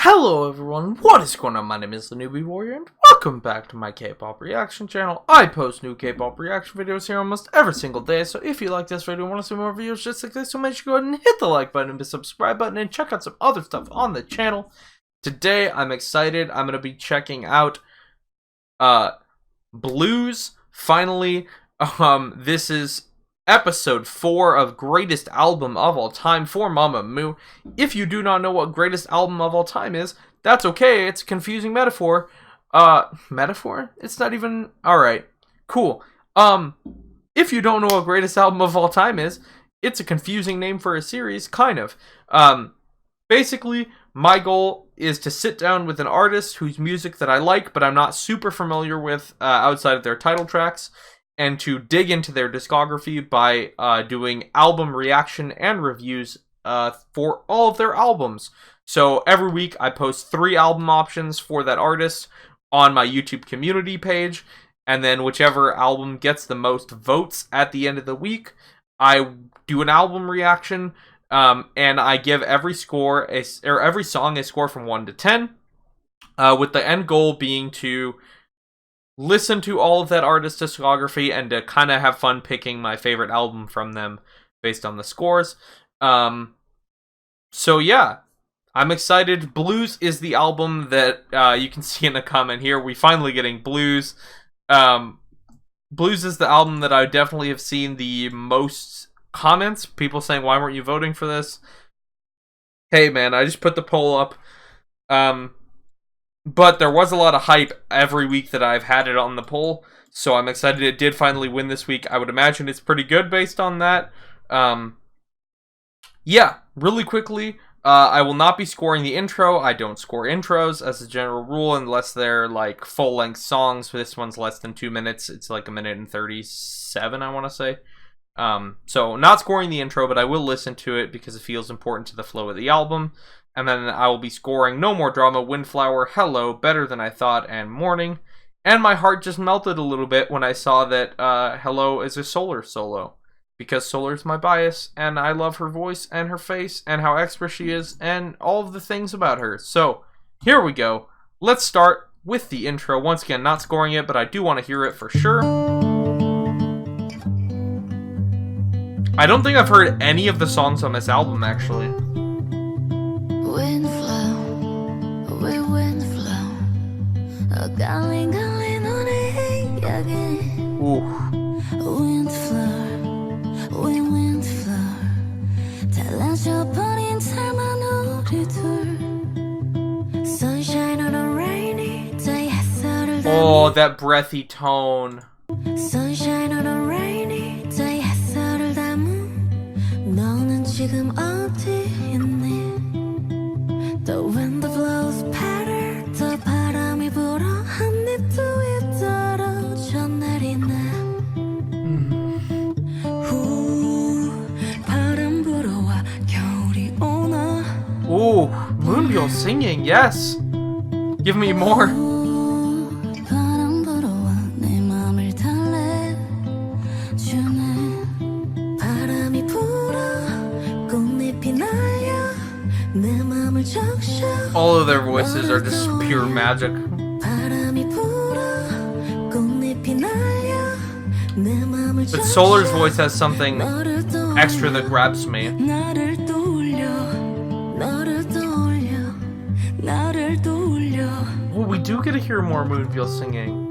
Hello everyone, what is going on? My name is the Newbie Warrior and welcome back to my K-pop reaction channel. I post new K-pop reaction videos here almost every single day, so if you like this video and want to see more videos just like this, so make sure you go ahead and hit the like button and the subscribe button and check out some other stuff on the channel. Today I'm excited. I'm going to be checking out Blues. Finally, this is Episode 4 of Greatest Album of All Time for Mamamoo. If you do not know what Greatest Album of All Time is, that's okay. It's a confusing metaphor. Metaphor? It's not even... Alright, cool. If you don't know what Greatest Album of All Time is, it's a confusing name for a series, kind of. Basically, my goal is to sit down with an artist whose music that I like, but I'm not super familiar with outside of their title tracks, and to dig into their discography by doing album reaction and reviews for all of their albums. So every week I post 3 album options for that artist on my YouTube community page, and then whichever album gets the most votes at the end of the week, I do an album reaction, and I give every score every song a score from 1 to 10, with the end goal being to listen to all of that artist's discography and to kind of have fun picking my favorite album from them based on the scores. So yeah, I'm excited. Blues is the album that you can see in the comment here. We finally getting Blues. Blues is the album that I definitely have seen the most comments. People saying, why weren't you voting for this? Hey man, I just put the poll up. But there was a lot of hype every week that I've had it on the poll, so I'm excited it did finally win this week. I would imagine it's pretty good based on that. Yeah, really quickly, I will not be scoring the intro. I don't score intros as a general rule unless they're like full-length songs. This one's less than 2 minutes. It's like 1:37, I want to say. So not scoring the intro, but I will listen to it because it feels important to the flow of the album. And then I will be scoring No More Drama, Windflower, Hello, Better Than I Thought, and Morning. And my heart just melted a little bit when I saw that Hello is a Solar solo. Because Solar's my bias, and I love her voice, and her face, and how extra she is, and all of the things about her. So, here we go. Let's start with the intro. Once again, not scoring it, but I do want to hear it for sure. I don't think I've heard any of the songs on this album, actually. Ooh. Oh, that breathy tone. Sunshine on a rainy day. 햇살을 담은 너는 지금 어디 있니? The wind blows better. 더 바람이 불어 한입 두 입 떨어져 내리네. 바람 불어와 겨울이 오나. Ooh, Moonbyul singing, yes. Give me more. All of their voices are just pure magic. But Solar's voice has something extra that grabs me. Well, we do get to hear more Moonbyul singing.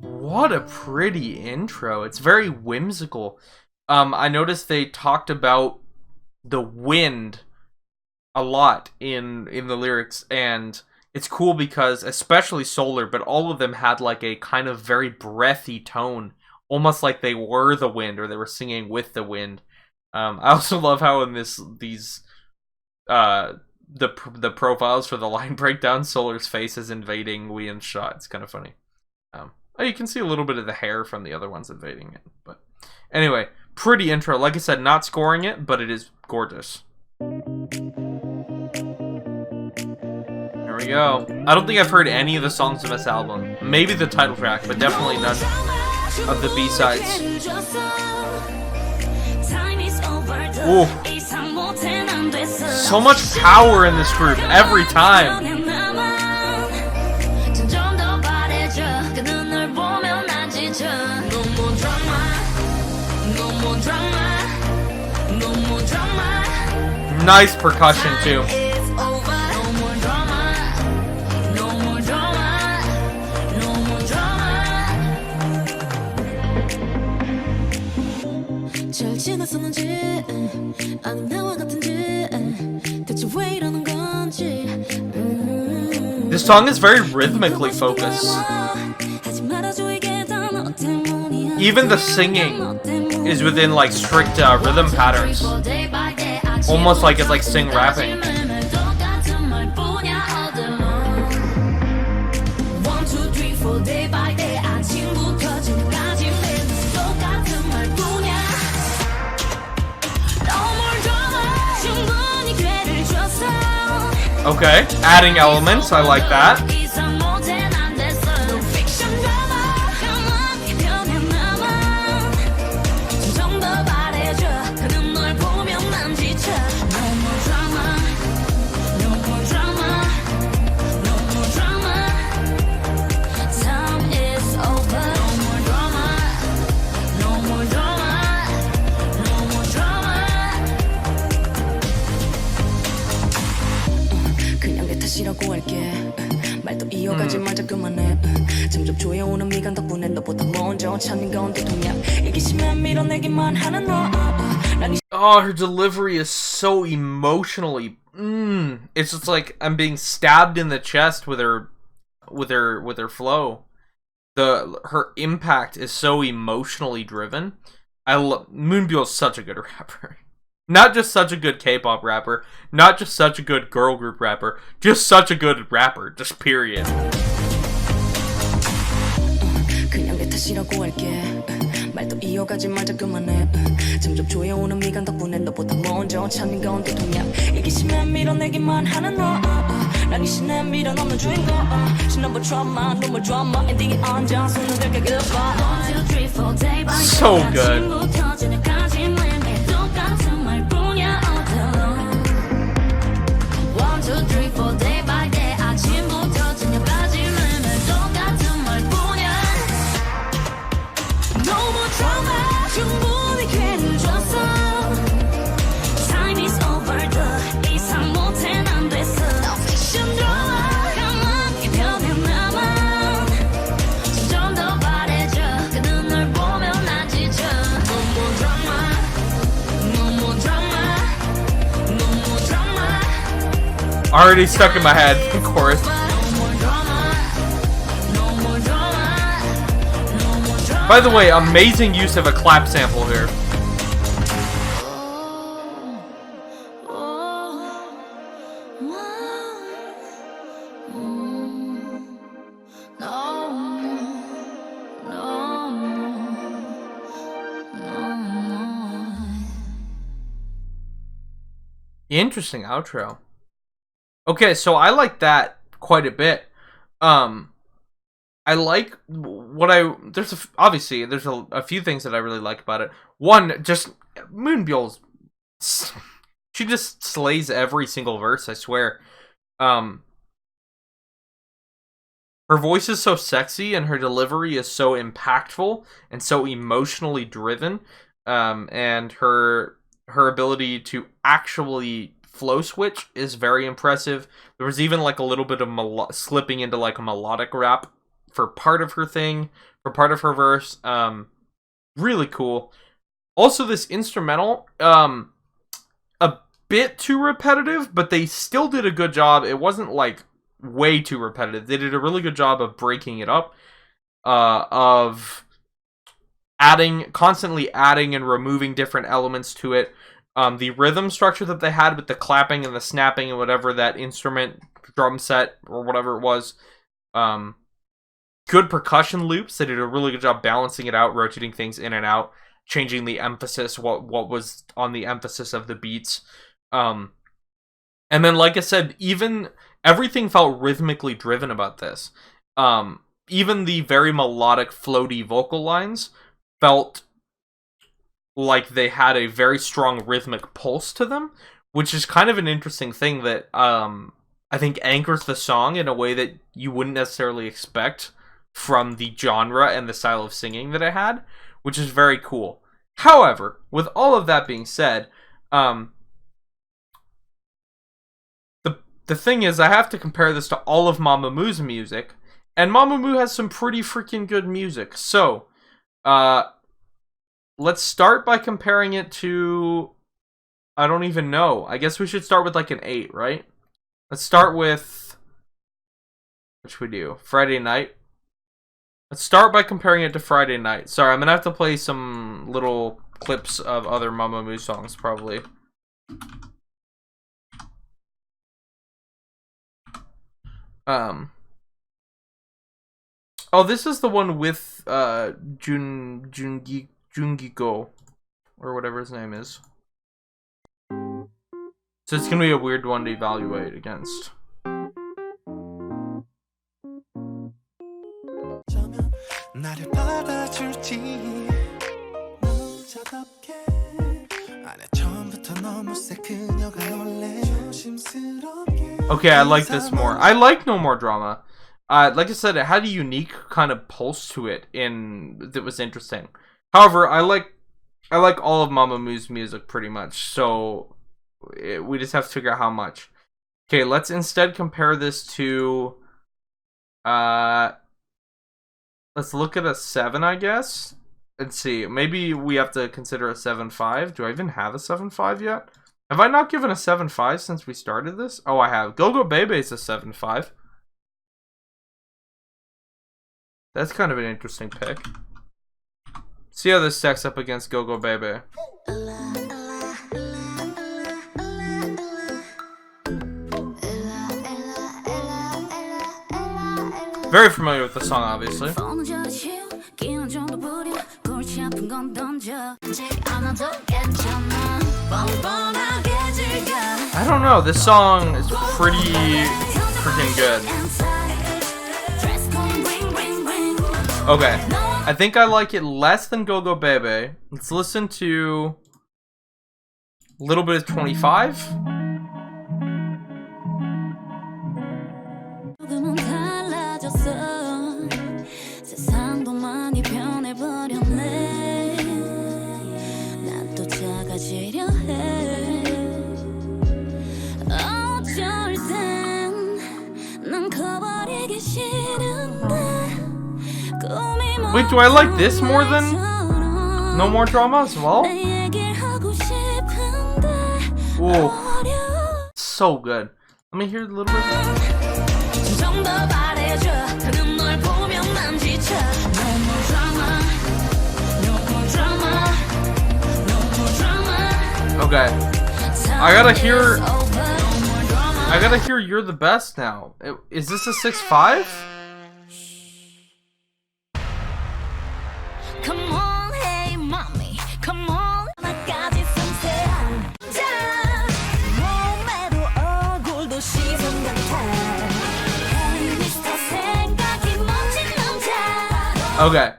What a pretty intro. It's very whimsical. I noticed they talked about the wind a lot in the lyrics, and it's cool because especially Solar, but all of them had like a kind of very breathy tone, almost like they were the wind or they were singing with the wind. I also love how in the profiles for the line breakdown, Solar's face is invading Wheelin's shot. It's kind of funny. You can see a little bit of the hair from the other ones invading it. But anyway, pretty intro. Like I said, not scoring it, but it is gorgeous. There we go. I don't think I've heard any of the songs of this album. Maybe the title track, but definitely none. of the B-sides. Ooh. So much power in this group every time. Nice percussion too. This song is very rhythmically focused. Even the singing is within like strict rhythm patterns. Almost like it's like sing rapping. Okay, adding elements, I like that. Oh, her delivery is so emotionally. It's just like I'm being stabbed in the chest with her flow. Her impact is so emotionally driven. Moonbyul's such a good rapper. Not just such a good K-pop rapper, not just such a good girl group rapper, just such a good rapper, just period. So good. Already stuck in my head, of course. By the way, amazing use of a clap sample here. Interesting outro. Okay, so I like that quite a bit. I like obviously there's a few things that I really like about it. One, just Moonbyul's, she just slays every single verse, I swear. Her voice is so sexy and her delivery is so impactful and so emotionally driven. And her ability to actually flow switch is very impressive. There was even like a little bit of slipping into like a melodic rap for part of her thing, for part of her verse. Really cool. Also, this instrumental, a bit too repetitive, but they still did a good job. It wasn't like way too repetitive. They did a really good job of breaking it up, of constantly adding and removing different elements to it. The rhythm structure that they had with the clapping and the snapping and whatever that instrument, drum set, or whatever it was. Good percussion loops. They did a really good job balancing it out, rotating things in and out, changing the emphasis, what was on the emphasis of the beats. And then, like I said, even everything felt rhythmically driven about this. even the very melodic, floaty vocal lines felt like they had a very strong rhythmic pulse to them, which is kind of an interesting thing that I think anchors the song in a way that you wouldn't necessarily expect from the genre and the style of singing that it had, which is very cool. However, with all of that being said, the thing is, I have to compare this to all of Mamamoo's music, and Mamamoo has some pretty freaking good music. So, let's start by comparing it to... I don't even know. I guess we should start with like an 8, right? Let's start with... What should we do? Friday Night? Let's start by comparing it to Friday Night. Sorry, I'm gonna have to play some little clips of other Mamamoo songs, probably. Oh, this is the one with Jungiko, or whatever his name is. So it's gonna be a weird one to evaluate against. Okay, I like this more. I like No More Drama. Like I said, it had a unique kind of pulse to it that was interesting. However, I like all of Mamamoo's music pretty much, so we just have to figure out how much. Okay, let's instead compare this to... let's look at a 7, I guess. Let's see. Maybe we have to consider a 7.5. Do I even have a 7.5 yet? Have I not given a 7.5 since we started this? Oh, I have. Go Go Bebe is a 7.5. That's kind of an interesting pick. See how this stacks up against Go Go Bebe. Very familiar with the song, obviously. I don't know, this song is pretty freaking good. Okay, I think I like it less than Go Go Bebe. Let's listen to a little bit of 25. Wait, do I like this more than No More Drama as well? Ooh, so good. Let me hear a little bit. Okay, I gotta hear You're the Best now. Is this a 6.5? Okay,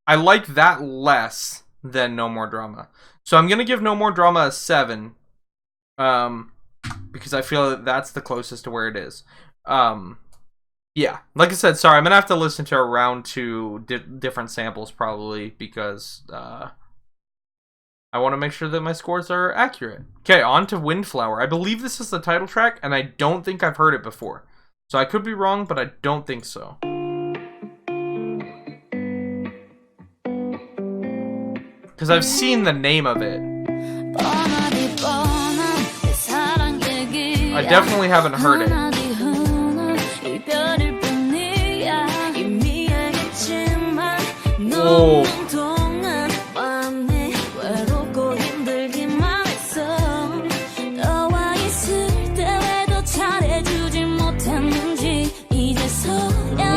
I like that less than No More Drama. So I'm gonna give No More Drama a 7, because I feel that that's the closest to where it is. Yeah, like I said, sorry, I'm gonna have to listen to around 2 different samples probably, because I want to make sure that my scores are accurate. Okay, on to Windflower. I believe this is the title track, and I don't think I've heard it before. So I could be wrong, but I don't think so. Because I've seen the name of it. I definitely haven't heard it. Whoa.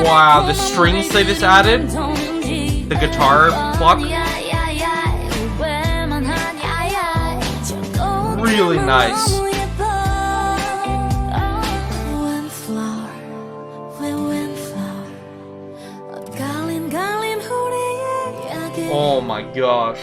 Wow, the strings they just added? The guitar pluck? Really nice. gosh.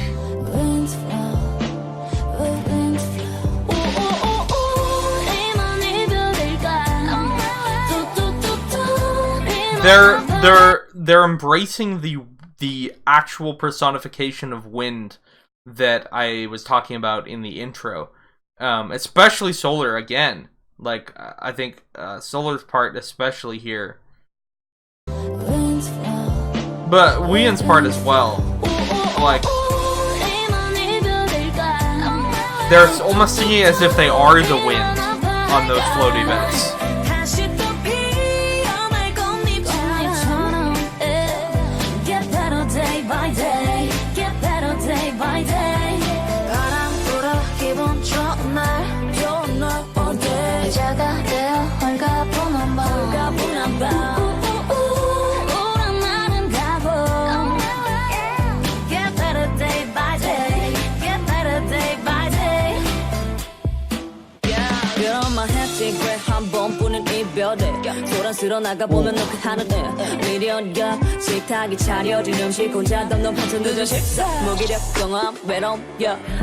They're embracing the actual personification of wind that I was talking about in the intro. Especially Solar again. Like, I think Solar's part especially here. But Wheeyan's part as well. Like, they're almost singing as if they are the wind on those floaty vents. 소란스러 나가보면 너 그 하늘에 미련과 식탁이 차려진 음식 혼자 덤덤 한참 늦은 식사 무기력 경험 외로움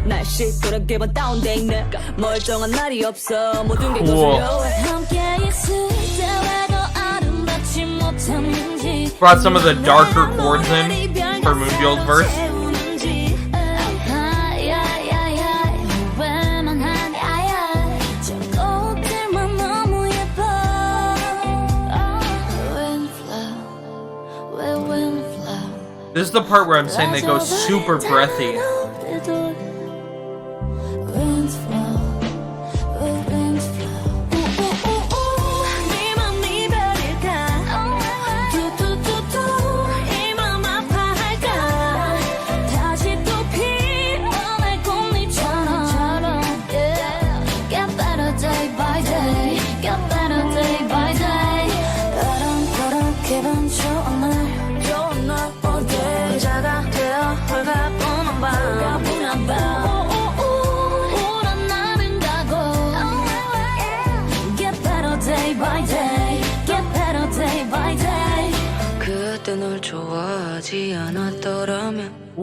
날씨 돌아가면 다운돼 있네 멀쩡한 날이 없어 모든 게 거슬려 함께 있을 때와도 아름답지 못했는지 Brought some of the darker chords in for Moonbyul's verse. This is the part where I'm saying they go super breathy. 널 좋아하지 않았더라면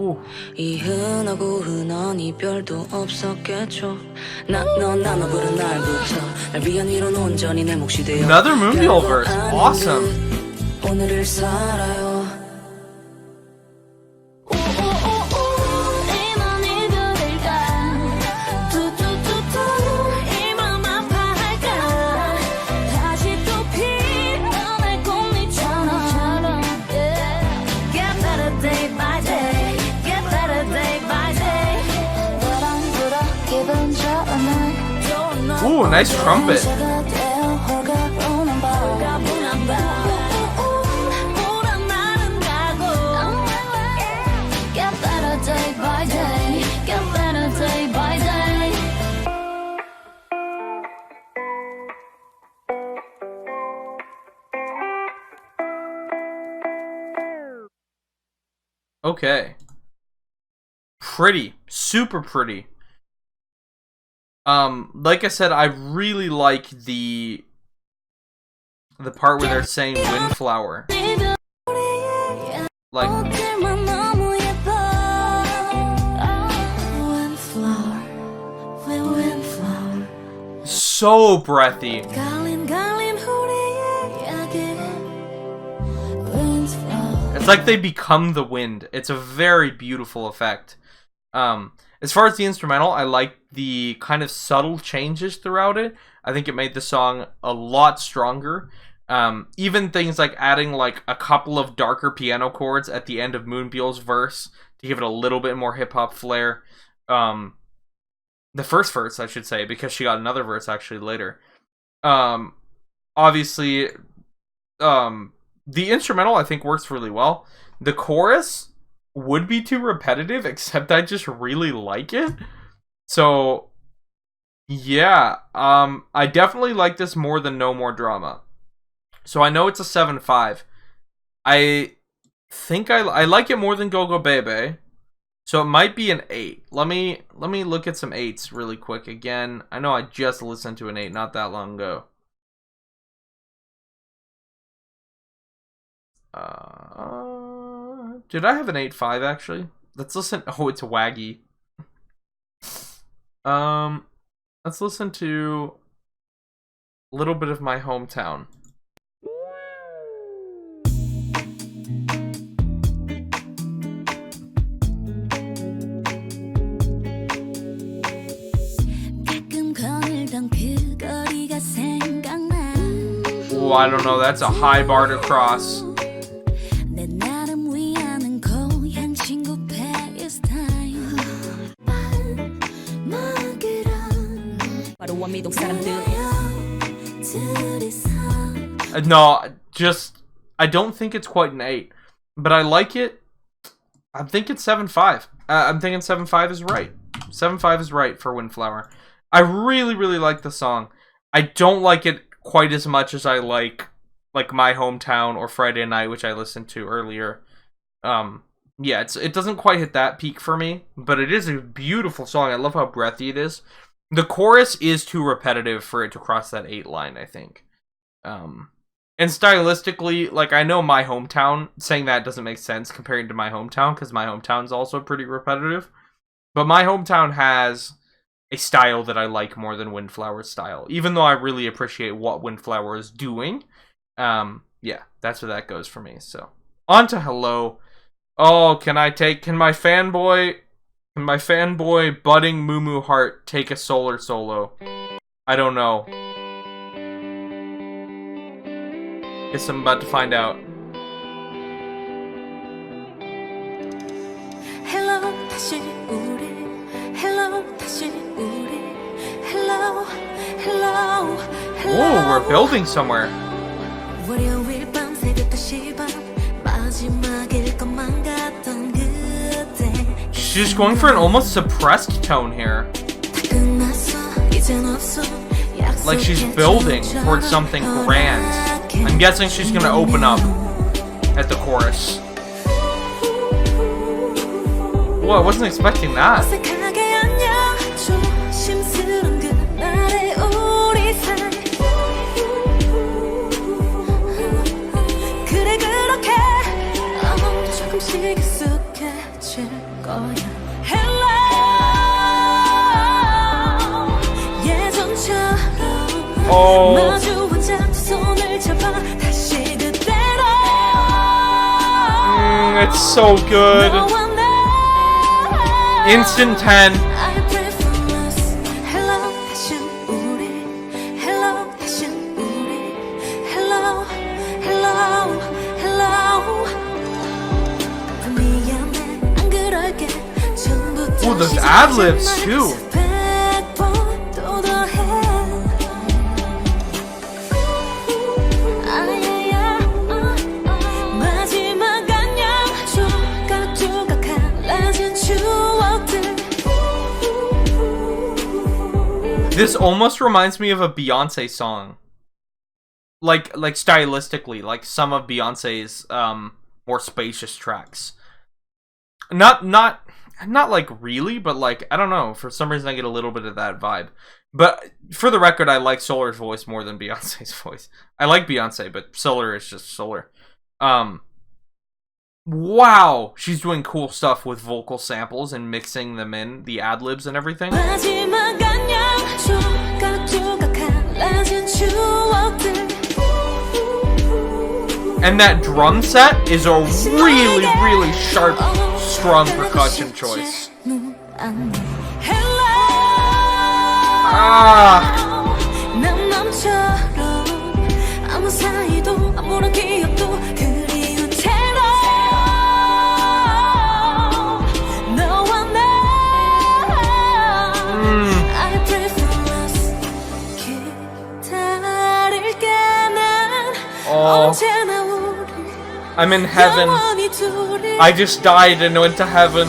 이 흔하고 흔한 이별도 없었겠죠 난 너 부른 날부터 날 위한 위로는 온전히 내 몫이 되어 Another Moonbyul verse, awesome 오늘을 살아요 Ooh, nice trumpet. Okay. Pretty. Super pretty. Like I said, I really like the part where they're saying Windflower. Like so breathy. It's like they become the wind. It's a very beautiful effect. As far as the instrumental, I like the kind of subtle changes throughout it. I think it made the song a lot stronger. Even things like adding like a couple of darker piano chords at the end of Moonbyul's verse to give it a little bit more hip-hop flair. The first verse, I should say, because she got another verse actually later. Obviously, the instrumental I think works really well. The chorus would be too repetitive, except I just really like it. So, yeah, I definitely like this more than No More Drama. So I know it's a 7.5. I think I like it more than Go Go Bebe. So it might be an 8. Let me look at some 8s really quick again. I know I just listened to an 8 not that long ago. Did I have an 8.5 actually? let's listen. Oh, it's Waggy. Let's listen to a little bit of My Hometown. Oh, I don't know. That's a high bar to cross. No, just I don't think it's quite an 8, but I like it. I'm thinking 7.5. I'm thinking 7.5 is right. 7.5 is right for Windflower. I really, really like the song. I don't like it quite as much as I like My Hometown or Friday Night, which I listened to earlier. Yeah, it doesn't quite hit that peak for me, but it is a beautiful song. I love how breathy it is. The chorus is too repetitive for it to cross that 8 line, I think. And stylistically, like, I know My Hometown, saying that doesn't make sense compared to My Hometown, because My Hometown's also pretty repetitive. But My Hometown has a style that I like more than Windflower's style, even though I really appreciate what Windflower is doing. Yeah, that's where that goes for me. So, on to Hello. Oh, can my fanboy budding Moo heart take a solar solo? I don't know. Guess I'm about to find out. Hello, 다시 우리. Hello, 다시 우리. Hello, hello, hello. Oh, we're building somewhere. 월요일 밤 새벽 2시 반 마지막일 것만 같던 그때. She's going for an almost suppressed tone here. Like she's building towards something grand. I'm guessing she's gonna open up at the chorus. Whoa, I wasn't expecting that. Oh. It's so good. Instant 10. Oh, those ad-libs too. This almost reminds me of a Beyonce song. Like stylistically, like some of Beyonce's more spacious tracks. Not like really, but like, I don't know, for some reason I get a little bit of that vibe. But for the record, I like Solar's voice more than Beyonce's voice. I like Beyonce, but Solar is just Solar. Wow, she's doing cool stuff with vocal samples and mixing them in, the ad-libs and everything. And that drum set is a really, really sharp, strong percussion choice. Oh, I'm in heaven. I just died and went to heaven.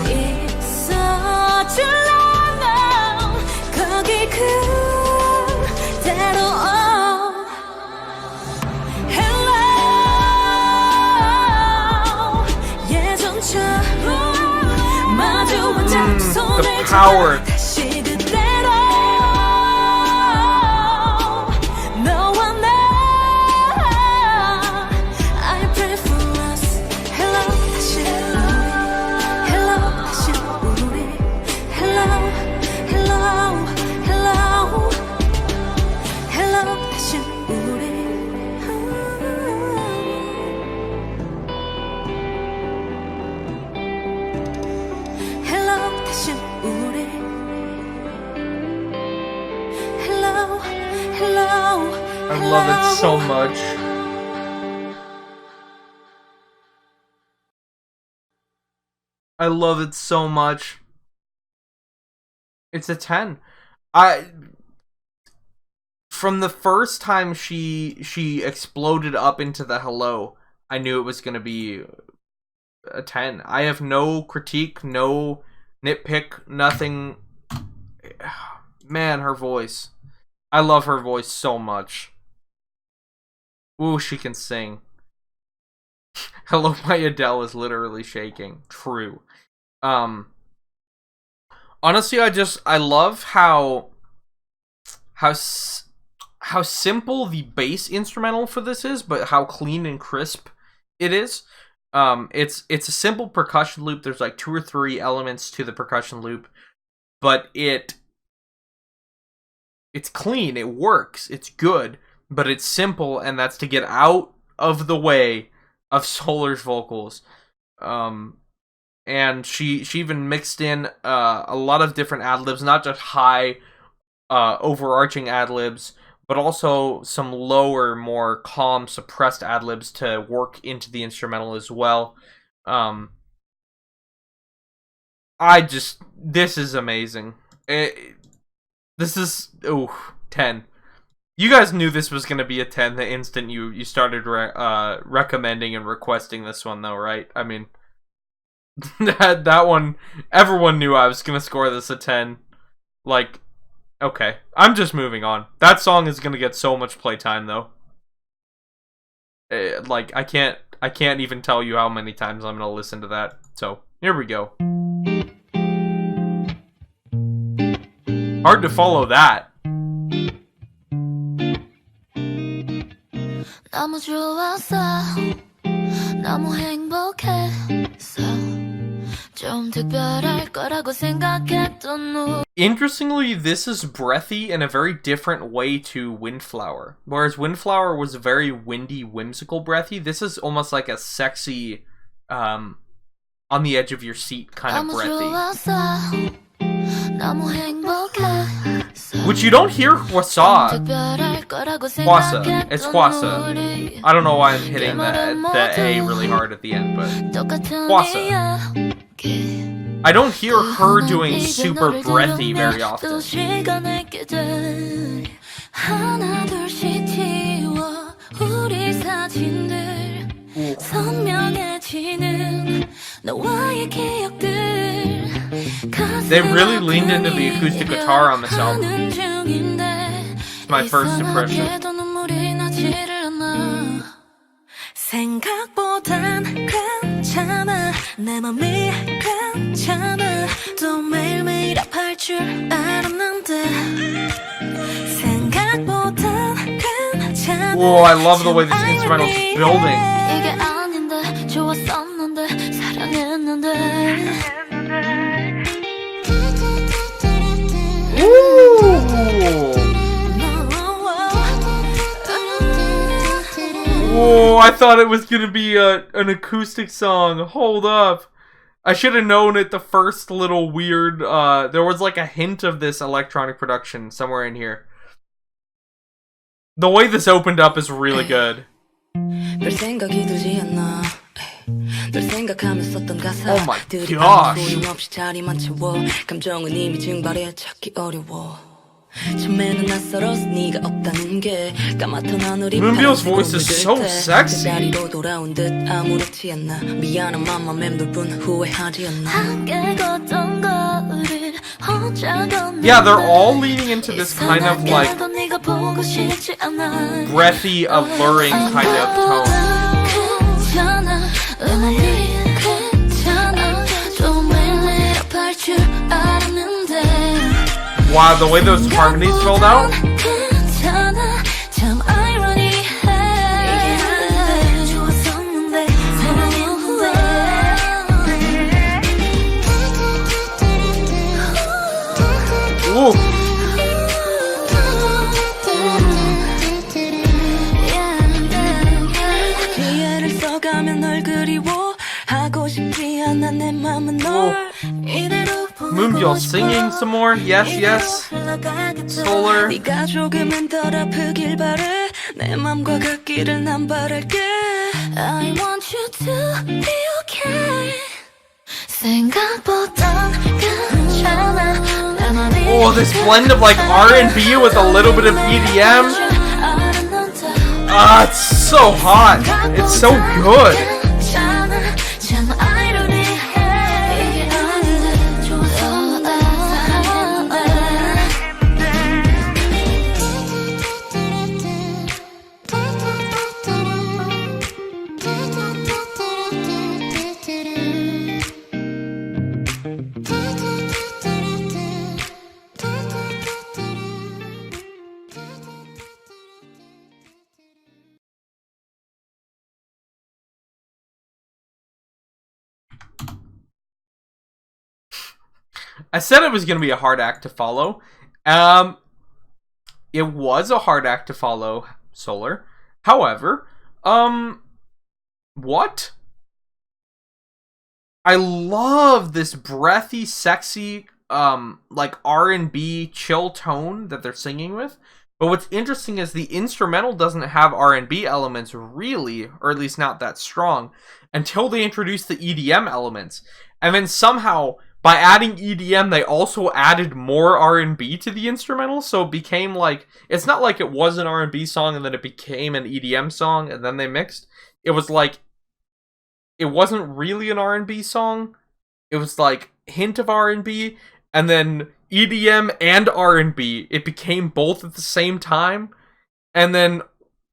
The power. I love it so much. I love it so much. It's a 10. From the first time she exploded up into the hello, I knew it was going to be a 10. I have no critique, no nitpick, nothing. Man, her voice. I love her voice so much. Ooh, she can sing. Hello, my Adele is literally shaking. True. Honestly, I love how simple the bass instrumental for this is, but how clean and crisp it is. It's a simple percussion loop. There's like 2 or 3 elements to the percussion loop, but it's clean, it works, it's good, but it's simple, and that's to get out of the way of Solar's vocals. And she even mixed in a lot of different ad-libs, not just high overarching ad-libs, but also some lower, more calm, suppressed ad-libs to work into the instrumental as well. This is amazing. This is 10. You guys knew this was gonna be a 10 the instant you started recommending and requesting this one, though, right? I mean, that one, everyone knew I was gonna score this a 10. Like, okay, I'm just moving on. That song is gonna get so much playtime, though. Like, I can't even tell you how many times I'm gonna listen to that. So here we go. Hard to follow that. 너무 좋았어 너무 행복했어 좀 특별할 거라고 생각했던 너. Interestingly, this is breathy in a very different way to Windflower. Whereas Windflower was very windy, whimsical breathy, this is almost like a sexy, on the edge of your seat kind of breathy. Which you don't hear Hwasa. It's Hwasa. I don't know why I'm hitting the A really hard at the end, but Hwasa. I don't hear her doing super breathy very often. They really leaned into the acoustic guitar on this album. It's my first impression. 생각보단 괜찮아 내 맘이 괜찮아 또 매일매일 아파할 줄 알았는데 생각보단 괜찮아. Whoa, I love the way this instrumental is building. 이게 아닌데 좋았었는데 사랑했는데. Whoa, I thought it was gonna be an acoustic song. Hold up. I should have known it the first little weird, there was like a hint of this electronic production somewhere in here. The way this opened up is really good. Oh my gosh. Moonbyo's voice is so sexy. Yeah, they're all leaning into this kind of like breathy, alluring kind of tone. Wow, the way those harmonies rolled out. Ooh. Moonbyo singing some more. Yes, yes. Solar. 내 맘과 같기를 난 바랄게 I want you to be okay 생각보단 괜찮아 Oh, this blend of like R&B with a little bit of EDM. Ah, it's so hot. It's so good. I said it was going to be a hard act to follow. It was a hard act to follow, Solar. However, what? I love this breathy, sexy, like R&B chill tone that they're singing with. But what's interesting is the instrumental doesn't have R&B elements really, or at least not that strong, until they introduce the EDM elements. And then somehow, by adding EDM, they also added more R&B to the instrumental, so it became like, it's not like it was an R&B song and then it became an EDM song and then they mixed. It was like, it wasn't really an R&B song. It was like, hint of R&B, and then EDM and R&B. It became both at the same time, and then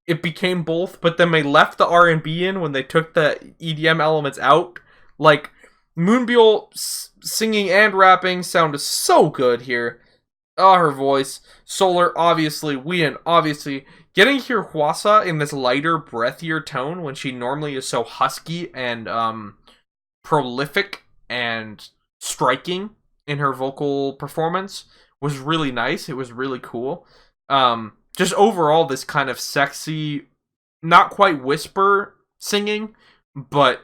it became both, but then they left the R&B in when they took the EDM elements out. Like, Moonbyul singing and rapping sounded so good here. Oh, her voice. Solar, obviously. Wien, obviously. Getting to hear Hwasa in this lighter, breathier tone when she normally is so husky and prolific and striking in her vocal performance was really nice. It was really cool. Just overall, this kind of sexy, not quite whisper singing, but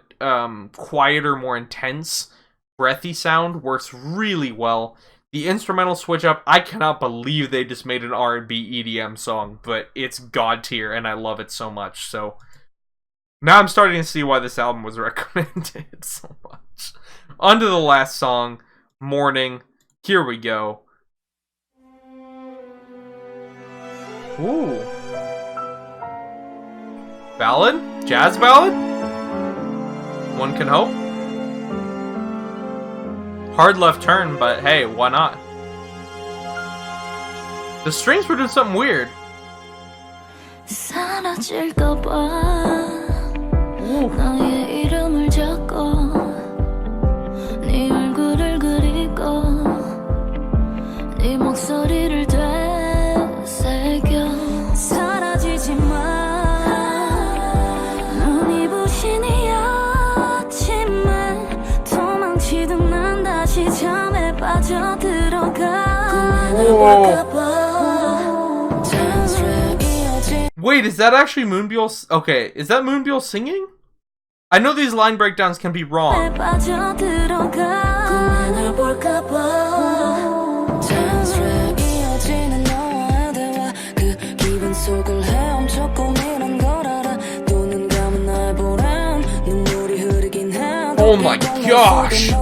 quieter, more intense, breathy sound works really well. The instrumental switch up, I cannot believe they just made an R&B EDM song, but it's god tier and I love it so much. So now I'm starting to see why this album was recommended so much. On to the last song, Morning. Here we go. Ooh. Ballad? Jazz ballad? One can hope. Hard left turn, but hey, why not? The strings were doing something weird. Ooh. Wait, is that actually Moonbyul? Okay, is that Moonbyul singing? I know these line breakdowns can be wrong. Oh my gosh!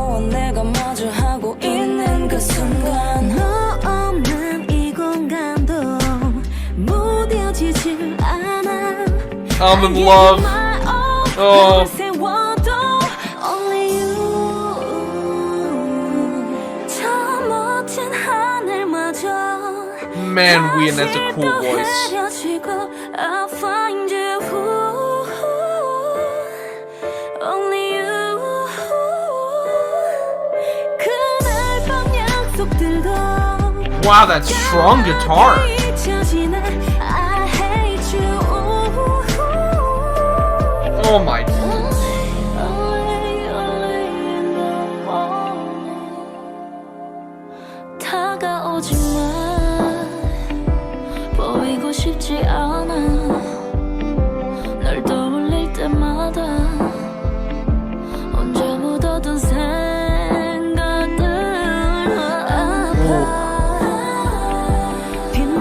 I'm in love. Oh. Man, Wien has a cool voice. Wow, that strong guitar. Oh my.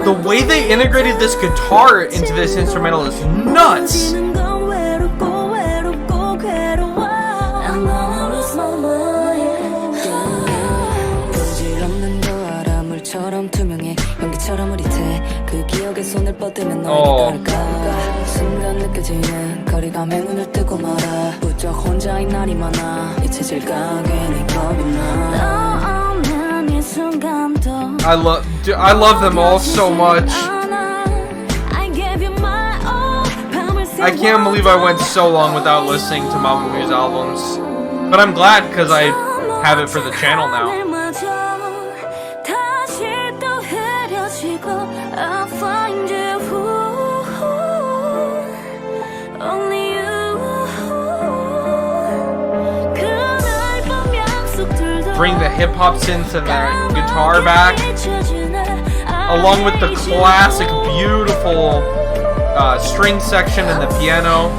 The way they integrated this guitar into this instrumental is nuts. I love them all so much. I can't believe I went so long without listening to Mamamoo's albums, but I'm glad because I have it for the channel now. Bring the hip-hop synth and the guitar back, along with the classic, beautiful string section and the piano.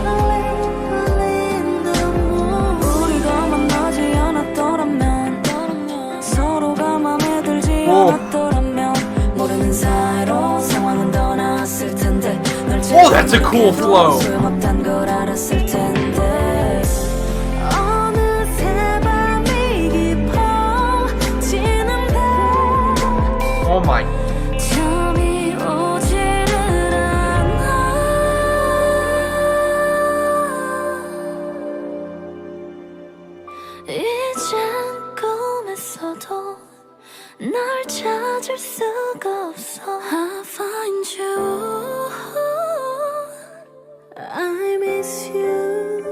Oh, that's a cool flow. Oh my. I find you. I miss you.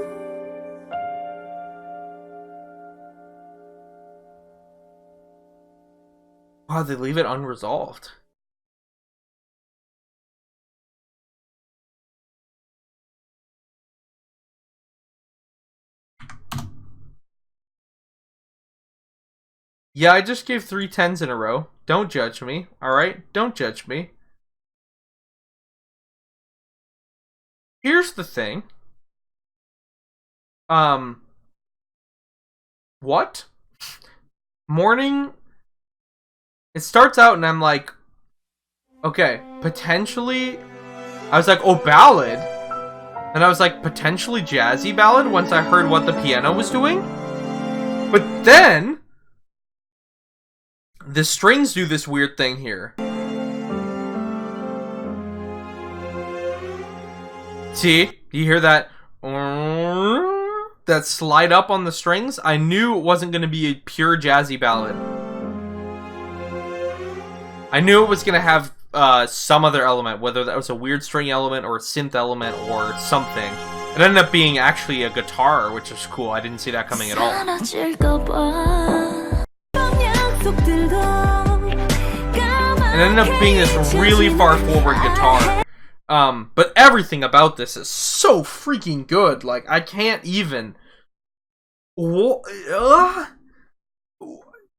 Wow, they leave it unresolved. Yeah, I just gave 3 10s in a row. Don't judge me, alright? Don't judge me. Here's the thing. What? Morning... It starts out and I'm like, okay, potentially... I was like, oh, ballad? And I was like, potentially jazzy ballad once I heard what the piano was doing? But then... the strings do this weird thing here. See? You hear that? That slide up on the strings? I knew it wasn't going to be a pure jazzy ballad. I knew it was going to have some other element, whether that was a weird string element or a synth element or something. It ended up being actually a guitar, which was cool. I didn't see that coming at all. It ended up being this really far forward guitar. But everything about this is so freaking good. Like, I can't even...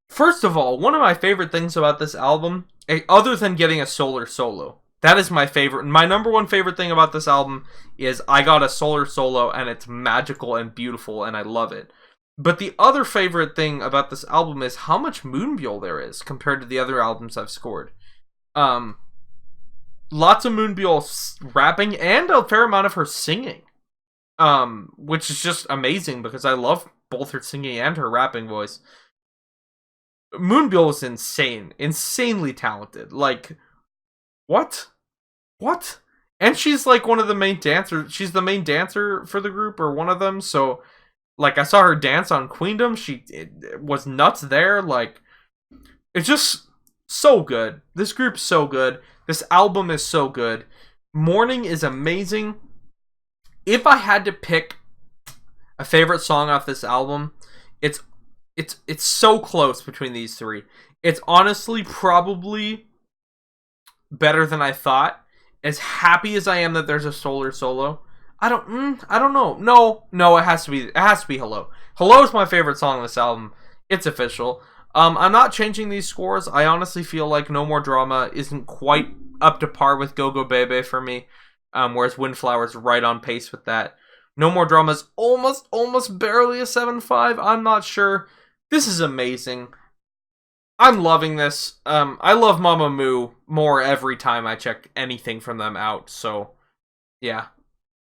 First of all, one of my favorite things about this album, other than getting a solar solo, that is my favorite. My number one favorite thing about this album is I got a solar solo, and it's magical and beautiful, and I love it. But the other favorite thing about this album is how much Moonbyul there is compared to the other albums I've scored. Lots of Moonbyul rapping and a fair amount of her singing, which is just amazing because I love both her singing and her rapping voice. Moonbyul is insane, insanely talented. Like, what? And she's like one of the main dancers. She's the main dancer for the group, or one of them. So, like, I saw her dance on Queendom. It was nuts there. Like, it's just so good. This group's so good. This album is so good. Morning is amazing. If I had to pick a favorite song off this album, it's so close between these three. It's honestly probably better than I thought. As happy as I am that there's a solar solo, I don't know. No, it has to be Hello. Hello is my favorite song on this album. It's official. I'm not changing these scores. I honestly feel like No More Drama isn't quite up to par with Go Go Bebe for me, whereas Windflower's right on pace with that. No More Drama's almost barely a 7.5. I'm not sure. This is amazing. I'm loving this. I love Mamamoo more every time I check anything from them out. So, yeah.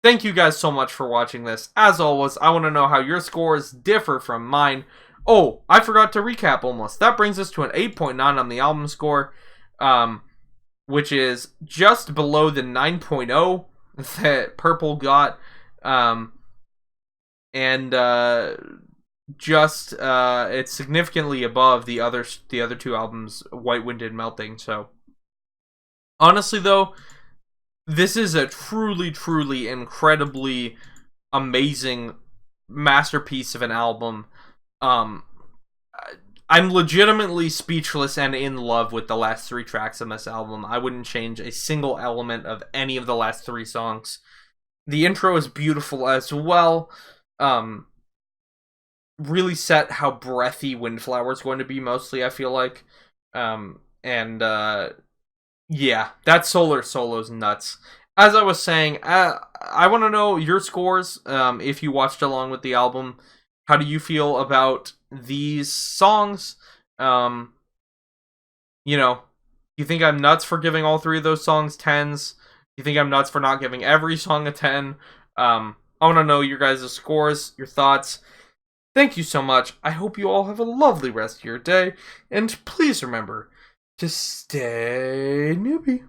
Thank you guys so much for watching this. As always, I want to know how your scores differ from mine. Oh, I forgot to recap almost. That brings us to an 8.9 on the album score, which is just below the 9.0 that Purple got. And it's significantly above the other two albums, White Wind and Melting. So honestly though, this is a truly incredibly amazing masterpiece of an album. I'm legitimately speechless and in love with the last 3 tracks on this album. I wouldn't change a single element of any of the last 3 songs. The intro is beautiful as well. Really set how breathy Windflower is going to be mostly, I feel like. Yeah, that solar solo's nuts. As I was saying, I want to know your scores, if you watched along with the album. How do you feel about these songs? You think I'm nuts for giving all 3 of those songs 10s? You think I'm nuts for not giving every song a 10? I want to know your guys' scores, your thoughts. Thank you so much. I hope you all have a lovely rest of your day. And please remember to stay newbie.